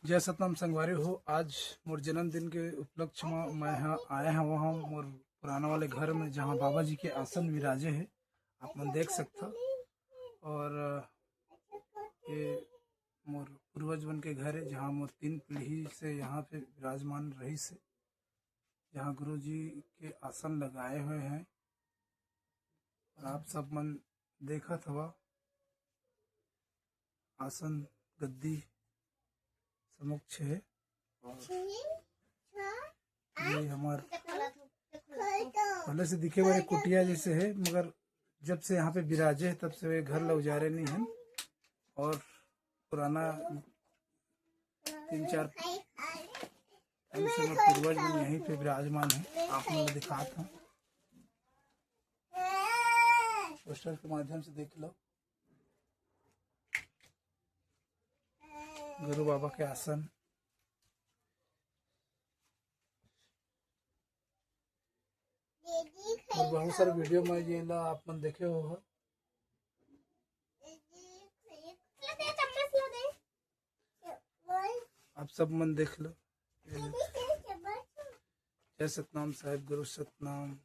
जय सतनाम संगवारी हो। आज मोर जन्मदिन के उपलक्ष्य में मैं यहाँ आया हूँ मोर पुराना वाले घर में, जहाँ बाबा जी के आसन विराजे है, आप मन देख सकता। और ये मोर पूर्वज बन के घर है, जहाँ मोर 3 पीढ़ी से यहाँ पे विराजमान रही से, जहाँ गुरु जी के आसन लगाए हुए हैं। और आप सब मन देखा था आसन गद्दी समुक्ष है। और ये हमार पहले से दिखे हुए कुटिया जैसे है, मगर जब से यहाँ पे विराजे है तब से वे घर लौजारे नहीं हैं। और पुराना 3-4 से पूर्वज में यहीं पे विराजमान है। आप लोग दिखाता हूँ, पोस्टर के माध्यम से देख लो। गुरु बाबा के आसन, और बहुत सारे वीडियो में ये ला आप मन देखे हो। आप सब मन देख लो। जय सतनाम साहिब, गुरु सतनाम।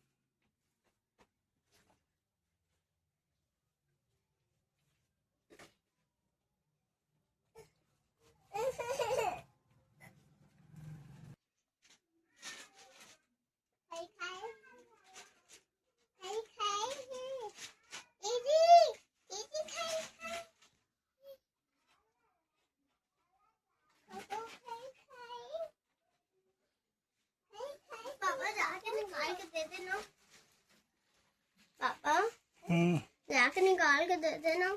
पापा जाके निकाल के दे देना।